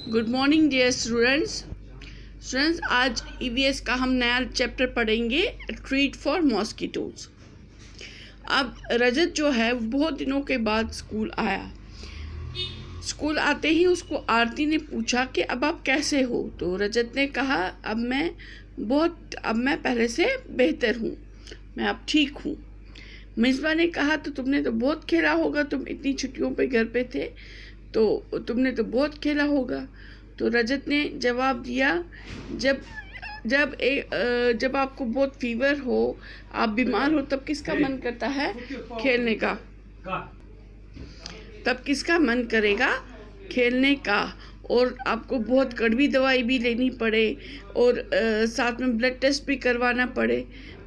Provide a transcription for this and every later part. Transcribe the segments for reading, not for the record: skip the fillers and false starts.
Good morning dear students. आज EVS का हम नया चैप्टर पढ़ेंगे, ट्रीट फॉर मॉस्किटोज। अब रजत जो है बहुत दिनों के बाद स्कूल आया। स्कूल आते ही उसको आरती ने पूछा कि अब आप कैसे हो। तो रजत ने कहा अब मैं पहले से बेहतर हूँ, मैं अब ठीक हूँ। मिसबा ने कहा तो तुमने तो बहुत खेला होगा, तुम इतनी छुट्टियों पे घर पे थे तो तुमने तो बहुत खेला होगा। तो रजत ने जवाब दिया, जब आपको बहुत फीवर हो, आप बीमार हो, तब किसका मन करता है खेलने का? तब किसका मन करेगा खेलने का? और आपको बहुत कड़वी दवाई भी लेनी पड़े और साथ में ब्लड टेस्ट भी करवाना पड़े।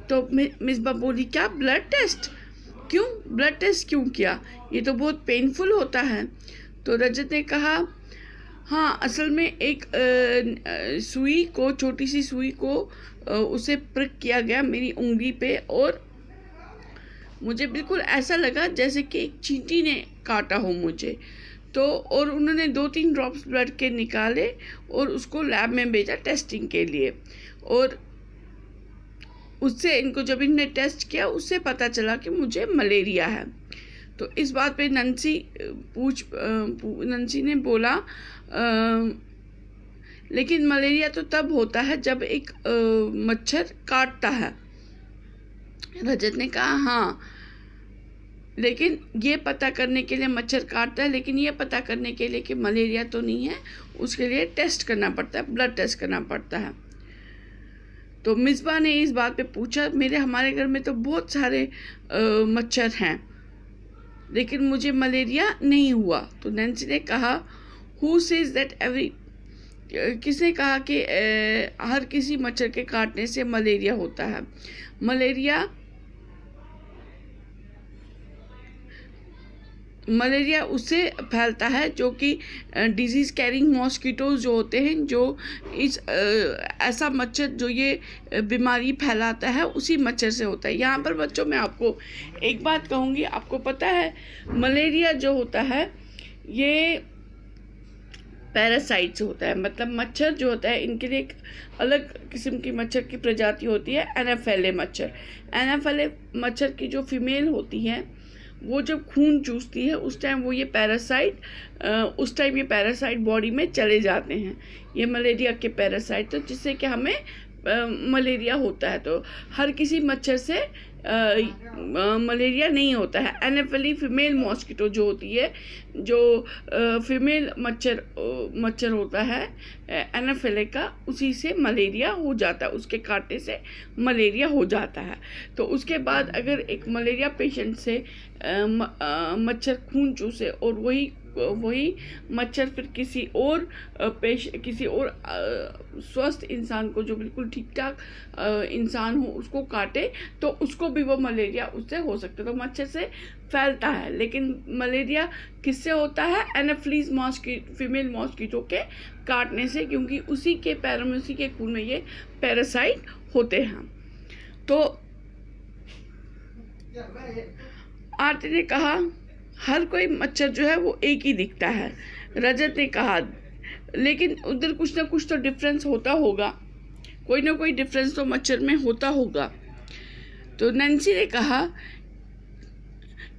तो मिसबा बोली, क्या ब्लड टेस्ट? क्यों ब्लड टेस्ट क्यों किया? ये तो बहुत पेनफुल होता है। तो रजत ने कहा, हाँ, असल में एक सुई को, छोटी सी सुई को उसे प्रिक किया गया मेरी उंगली पे और मुझे बिल्कुल ऐसा लगा जैसे कि एक चींटी ने काटा हो मुझे। तो और उन्होंने 2-3 ड्रॉप्स ब्लड के निकाले और उसको लैब में भेजा टेस्टिंग के लिए। और उससे इनको जब इन्होंने टेस्ट किया उससे पता चला कि मुझे मलेरिया है। तो इस बात पे नंसी ने बोला, लेकिन मलेरिया तो तब होता है जब एक मच्छर काटता है। रजत ने कहा, हाँ, लेकिन ये पता करने के लिए मच्छर काटता है, लेकिन ये पता करने के लिए कि मलेरिया तो नहीं है, उसके लिए टेस्ट करना पड़ता है, ब्लड टेस्ट करना पड़ता है। तो मिसबा ने इस बात पे पूछा, हमारे घर में तो बहुत सारे मच्छर हैं, लेकिन मुझे मलेरिया नहीं हुआ। तो नैन्सी ने कहा, हु सेज दैट किसने कहा कि हर किसी मच्छर के काटने से मलेरिया होता है? मलेरिया उससे फैलता है जो कि डिजीज़ कैरिंग मॉस्किटोज जो होते हैं, जो ऐसा मच्छर जो ये बीमारी फैलाता है उसी मच्छर से होता है। यहाँ पर बच्चों मैं आपको एक बात कहूँगी, आपको पता है मलेरिया जो होता है ये पैरासाइट से होता है। मतलब मच्छर जो होता है, इनके लिए एक अलग किस्म की मच्छर की प्रजाति होती है, एनाफेले मच्छर। एनाफेले मच्छर की जो फीमेल होती है वो जब खून चूसती है उस टाइम ये पैरासाइट बॉडी में चले जाते हैं, ये मलेरिया के पैरासाइट, तो जिससे कि हमें मलेरिया होता है। तो हर किसी मच्छर से मलेरिया नहीं होता है। एनाफेली फीमेल मॉस्किटो जो होती है, जो फीमेल मच्छर होता है एनाफेले का, उसी से मलेरिया हो जाता है, उसके काटने से मलेरिया हो जाता है। तो उसके बाद अगर एक मलेरिया पेशेंट से मच्छर खून चूसे और वही मच्छर फिर किसी और स्वस्थ इंसान को, जो बिल्कुल ठीक ठाक इंसान हो, उसको काटे, तो उसको भी वो मलेरिया उससे हो सकता है। तो मच्छर से फैलता है, लेकिन मलेरिया किससे होता है? एनाफिलीज फीमेल मॉस्किटो के काटने से, क्योंकि उसी के पैरों में, उसी के खून में ये पैरासाइट होते हैं। तो आरती ने कहा, हर कोई मच्छर जो है वो एक ही दिखता है। रजत ने कहा, लेकिन उधर कुछ ना कुछ तो डिफरेंस होता होगा, कोई ना कोई डिफरेंस तो मच्छर में होता होगा। तो नैन्सी ने कहा,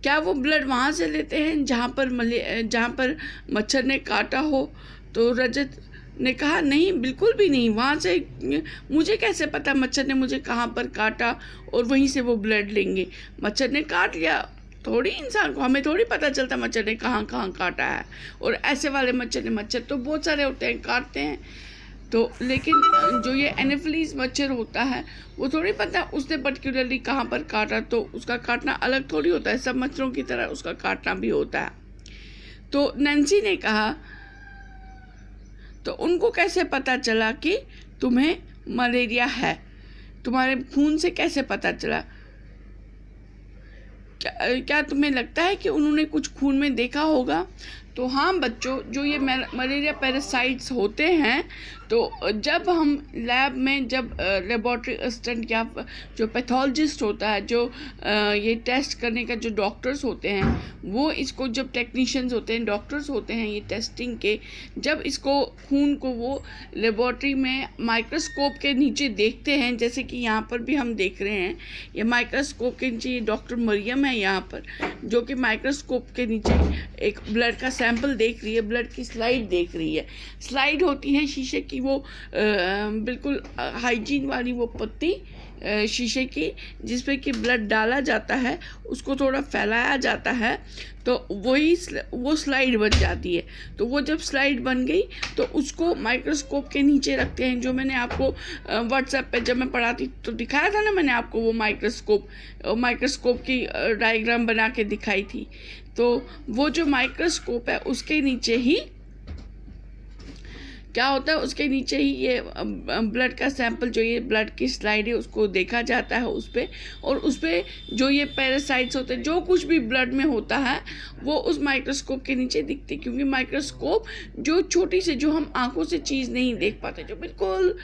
क्या वो ब्लड वहाँ से लेते हैं जहाँ पर मच्छर ने काटा हो? तो रजत ने कहा, नहीं, बिल्कुल भी नहीं। वहाँ से मुझे कैसे पता मच्छर ने मुझे कहाँ पर काटा और वहीं से वो ब्लड लेंगे? मच्छर ने काट लिया, थोड़ी इंसान को, हमें थोड़ी पता चलता मच्छर ने कहाँ कहाँ काटा है। और ऐसे वाले मच्छर तो बहुत सारे होते हैं, काटते हैं। तो लेकिन जो ये एनाफिलीज मच्छर होता है वो थोड़ी पता उसने पर्टिकुलरली कहाँ पर काटा, तो उसका काटना अलग थोड़ी होता है, सब मच्छरों की तरह उसका काटना भी होता है। तो नैन्सी ने कहा, तो उनको कैसे पता चला कि तुम्हें मलेरिया है? तुम्हारे खून से कैसे पता चला? क्या तुम्हें लगता है कि उन्होंने कुछ खून में देखा होगा? तो हाँ बच्चों, जो ये मलेरिया पैरासाइट्स होते हैं, तो जब हम लैब में जब लेबॉर्ट्री असिस्टेंट या जो पैथोलॉजिस्ट होता है, जो ये टेस्ट करने का जो डॉक्टर्स होते हैं, वो इसको जब टेक्नीशियंस होते हैं, डॉक्टर्स होते हैं ये टेस्टिंग के, जब इसको खून को वो लेबॉर्ट्री में माइक्रोस्कोप के नीचे देखते हैं, जैसे कि यहाँ पर भी हम देख रहे हैं, ये माइक्रोस्कोप के नीचे ये डॉक्टर मरियम है यहाँ पर, जो कि माइक्रोस्कोप के नीचे एक ब्लड का सैंपल देख रही है, ब्लड की स्लाइड देख रही है। स्लाइड होती है शीशे की, वो बिल्कुल हाइजीन वाली वो पत्ती शीशे की, जिस पे कि ब्लड डाला जाता है, उसको थोड़ा फैलाया जाता है, तो वो स्लाइड बन जाती है। तो वो जब स्लाइड बन गई तो उसको माइक्रोस्कोप के नीचे रखते हैं, जो मैंने आपको व्हाट्सएप पे जब मैं पढ़ाती तो दिखाया था ना मैंने आपको, वो माइक्रोस्कोप की डायग्राम बना के दिखाई थी। तो वो जो माइक्रोस्कोप है उसके नीचे ही क्या होता है, उसके नीचे ही ये ब्लड का सैंपल, जो ये ब्लड की स्लाइड है, उसको देखा जाता है उस पर, और उस पर जो ये पैरासाइट्स होते हैं, जो कुछ भी ब्लड में होता है, वो उस माइक्रोस्कोप के नीचे दिखते, क्योंकि माइक्रोस्कोप जो छोटी से, जो हम आंखों से चीज़ नहीं देख पाते, जो बिल्कुल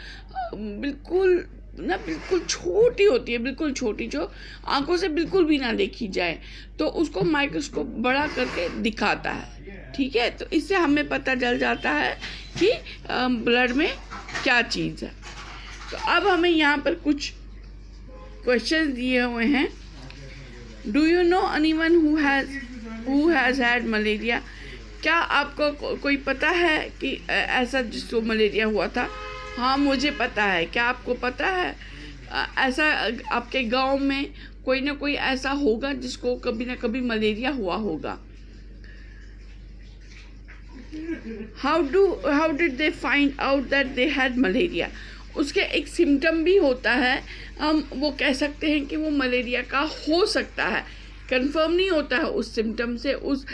छोटी होती है, बिल्कुल छोटी, जो आंखों से बिल्कुल भी ना देखी जाए, तो उसको माइक्रोस्कोप बड़ा करके दिखाता है। ठीक है, तो इससे हमें पता चल जाता है कि ब्लड में क्या चीज़ है। तो अब हमें यहाँ पर कुछ क्वेश्चन दिए हुए हैं। Do you know anyone who has had malaria? क्या आपको कोई पता है कि ऐसा जिसको मलेरिया हुआ था? हाँ, मुझे पता है। क्या आपको पता है ऐसा आपके गांव में कोई ना कोई ऐसा होगा जिसको कभी ना कभी मलेरिया हुआ होगा? How did they find out that they had malaria? उसके एक सिम्टम भी होता है, हम वो कह सकते हैं कि वो मलेरिया का हो सकता है। कंफर्म नहीं होता है उस सिम्टम से, उस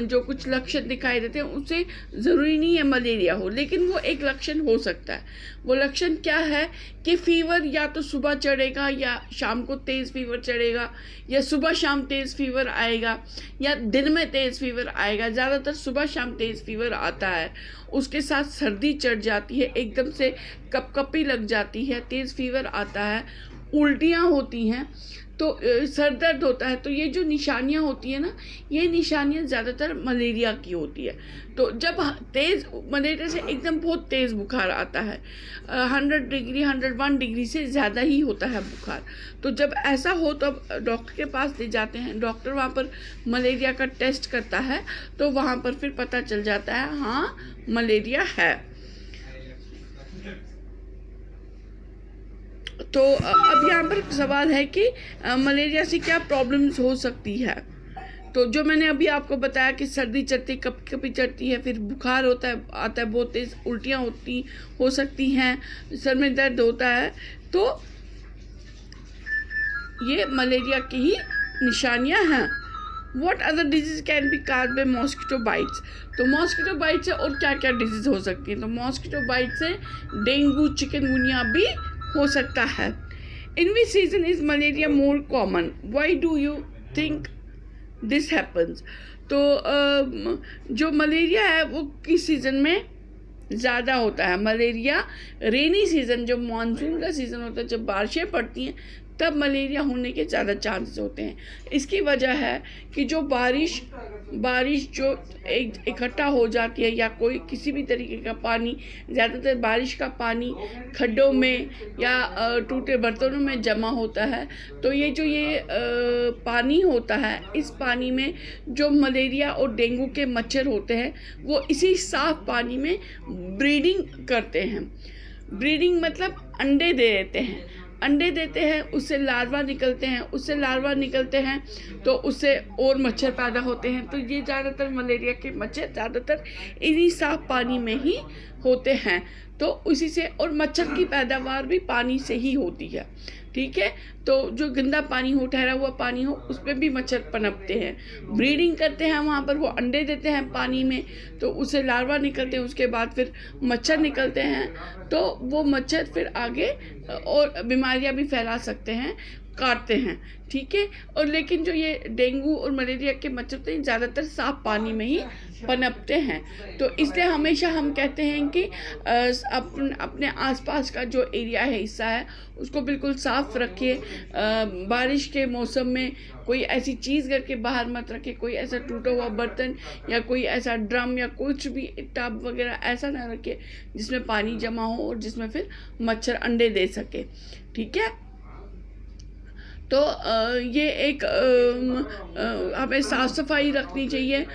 जो कुछ लक्षण दिखाई देते हैं उससे ज़रूरी नहीं है मलेरिया हो, लेकिन वो एक लक्षण हो सकता है। वो लक्षण क्या है कि फीवर या तो सुबह चढ़ेगा या शाम को तेज़ फीवर चढ़ेगा, या सुबह शाम तेज़ फीवर आएगा, या दिन में तेज़ फीवर आएगा। ज़्यादातर सुबह शाम तेज़ फीवर आता है, उसके साथ सर्दी चढ़ जाती है, एकदम से कपकपी लग जाती है, तेज़ फीवर आता है, उल्टियाँ होती हैं, तो सर दर्द होता है। तो ये जो निशानियाँ होती हैं ना, ये निशानियाँ ज़्यादातर मलेरिया की होती है। तो जब मलेरिया से एकदम बहुत तेज़ बुखार आता है, 100 डिग्री 101 डिग्री से ज़्यादा ही होता है बुखार, तो जब ऐसा हो तब डॉक्टर के पास ले जाते हैं। डॉक्टर वहाँ पर मलेरिया का टेस्ट करता है, तो वहाँ पर फिर पता चल जाता है हाँ मलेरिया है। तो अब यहाँ पर सवाल है कि मलेरिया से क्या प्रॉब्लम्स हो सकती है। तो जो मैंने अभी आपको बताया कि सर्दी चढ़ती, कभी चढ़ती है, फिर बुखार आता है बहुत तेज़, उल्टियाँ हो सकती हैं, सर में दर्द होता है, तो ये मलेरिया की ही निशानियाँ हैं। What other disease can be caused by mosquito bites? तो मॉस्किटो बाइट से और क्या क्या डिजीज़ हो सकती है? तो मॉस्किटो बाइट से डेंगू, चिकनगुनिया भी हो सकता है। In which season is malaria more common? Why do you think this happens? तो जो मलेरिया है वो किस सीज़न में ज़्यादा होता है? मलेरिया रेनी सीज़न, जो मानसून का सीज़न होता है, जब बारिशें पड़ती हैं, तब मलेरिया होने के ज़्यादा चांसेस होते हैं। इसकी वजह है कि जो बारिश जो इकट्ठा हो जाती है, या कोई किसी भी तरीके का पानी, ज़्यादातर बारिश का पानी खड्डों में या टूटे बर्तनों में जमा होता है, तो ये पानी होता है, इस पानी में जो मलेरिया और डेंगू के मच्छर होते हैं, वो इसी साफ पानी में ब्रीडिंग करते हैं। ब्रीडिंग मतलब अंडे देते हैं, उससे लार्वा निकलते हैं, तो उससे और मच्छर पैदा होते हैं। तो ये ज़्यादातर मलेरिया के मच्छर ज़्यादातर इन्हीं साफ पानी में ही होते हैं। तो उसी से, और मच्छर की पैदावार भी पानी से ही होती है। ठीक है, तो जो गंदा पानी हो, ठहरा हुआ पानी हो, उस पर भी मच्छर पनपते हैं, ब्रीडिंग करते हैं वहाँ पर, वो अंडे देते हैं पानी में, तो उससे लार्वा निकलते हैं, उसके बाद फिर मच्छर निकलते हैं, तो वो मच्छर फिर आगे और बीमारियाँ भी फैला सकते हैं। काटते हैं, ठीक है। और लेकिन जो ये डेंगू और मलेरिया के मच्छर होते हैं ज़्यादातर साफ पानी में ही पनपते हैं। तो इसलिए हमेशा हम कहते हैं कि अपने आसपास का जो एरिया है, हिस्सा है, उसको बिल्कुल साफ़ रखिए। बारिश के मौसम में कोई ऐसी चीज़ घर के बाहर मत रखें, कोई ऐसा टूटा हुआ बर्तन या कोई ऐसा ड्रम या कुछ भी टब वगैरह ऐसा ना रखें जिसमें पानी जमा हो और जिसमें फिर मच्छर अंडे दे सके, ठीक है। तो ये एक हमें साफ़ सफाई रखनी चाहिए,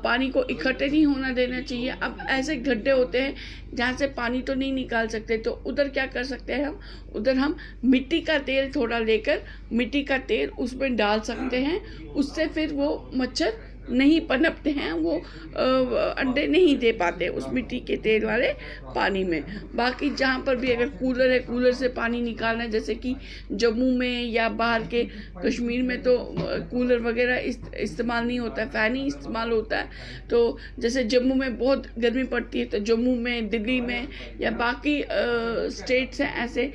पानी को इकट्ठे नहीं होना देना चाहिए। अब ऐसे गड्ढे होते हैं जहाँ से पानी तो नहीं निकाल सकते, तो उधर क्या कर सकते हैं हम, उधर हम मिट्टी का तेल थोड़ा लेकर मिट्टी का तेल उसमें डाल सकते हैं। उससे फिर वो मच्छर नहीं पनपते हैं, वो अंडे नहीं दे पाते उस मिट्टी के तेल वाले पानी में। बाकी जहाँ पर भी अगर कूलर है, कूलर से पानी निकालना है, जैसे कि जम्मू में या बाहर के कश्मीर में तो कूलर वगैरह इस्तेमाल नहीं होता है, फ़ैन ही इस्तेमाल होता है। तो जैसे जम्मू में बहुत गर्मी पड़ती है, तो जम्मू में, दिल्ली में या बाकी स्टेट्स हैं ऐसे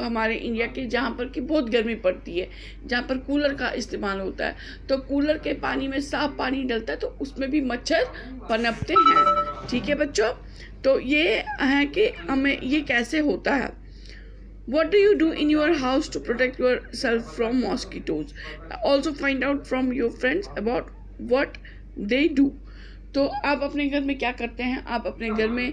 हमारे इंडिया के जहाँ पर कि बहुत गर्मी पड़ती है, जहाँ पर कूलर का इस्तेमाल होता है। तो कूलर के पानी में साफ पानी डलता है तो उसमें भी मच्छर पनपते हैं, ठीक है बच्चों। तो ये है कि हमें ये कैसे होता है। What do you do in your house to protect yourself from mosquitoes? Also find out from your friends about what they do. तो आप अपने घर में क्या करते हैं? आप अपने घर में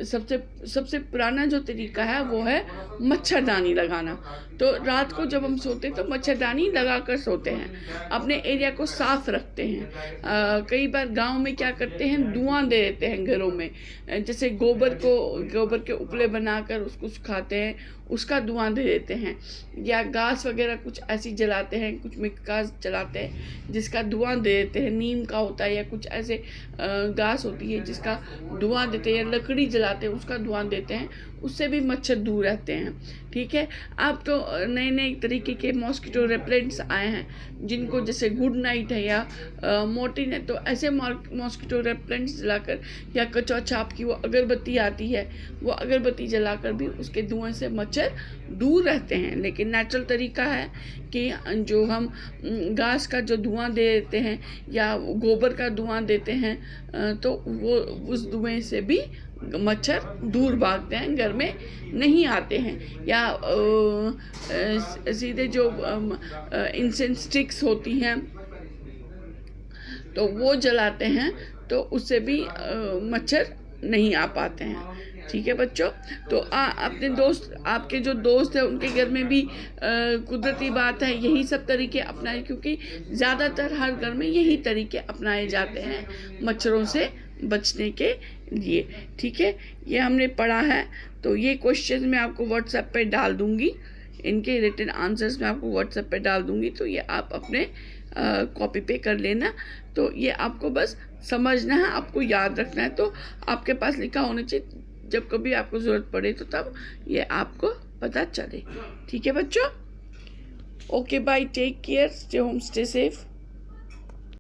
सबसे पुराना जो तरीका है वो है मच्छरदानी लगाना। तो रात को जब हम सोते हैं तो मच्छरदानी लगा कर सोते हैं, अपने एरिया को साफ़ रखते हैं। कई बार गांव में क्या करते हैं, धुआं दे देते हैं घरों में, जैसे गोबर के उपले बनाकर उसको सुखाते हैं, उसका धुआं दे देते हैं, या घास वगैरह कुछ ऐसी जलाते हैं, कुछ मिक्स जलाते हैं जिसका धुआं दे देते हैं। नीम का होता है या कुछ ऐसे घास होती है जिसका धुआं देते हैं, या लकड़ी जलाते हैं उसका धुआं देते हैं, उससे भी मच्छर दूर रहते हैं, ठीक है। अब तो नए नए तरीके के मॉस्किटो रेपेलेंट्स आए हैं जिनको, जैसे गुड नाइट है या मोर्टिन है, तो ऐसे मॉस्किटो रेपेलेंट्स जलाकर, या कचौआ छाप की वो अगरबत्ती आती है, वो अगरबत्ती जलाकर भी उसके धुएं से मच्छर दूर रहते हैं। लेकिन नेचुरल तरीका है कि जो हम घास का जो धुआं दे देते हैं या गोबर का धुआं देते हैं, तो वो उस धुएं से भी मच्छर दूर भागते हैं, घर में नहीं आते हैं। या सीधे जो इंसेंस स्टिक्स होती हैं तो वो जलाते हैं, तो उससे भी मच्छर नहीं आ पाते हैं, ठीक है बच्चों। तो अपने दोस्त, आपके जो दोस्त हैं उनके घर में भी कुदरती बात है यही सब तरीके अपनाए, क्योंकि ज़्यादातर हर घर में यही तरीके अपनाए जाते हैं मच्छरों से बचने के लिए, ठीक है। ये हमने पढ़ा है। तो ये क्वेश्चन मैं आपको व्हाट्सएप पे डाल दूँगी, इनके रिटन आंसर्स मैं आपको व्हाट्सएप पे डाल दूँगी, तो ये आप अपने कॉपी पे कर लेना। तो ये आपको बस समझना है, आपको याद रखना है, तो आपके पास लिखा होना चाहिए, जब कभी आपको ज़रूरत पड़े तो तब ये आपको पता चले, ठीक है बच्चों। Okay bye, take care, stay home, stay safe.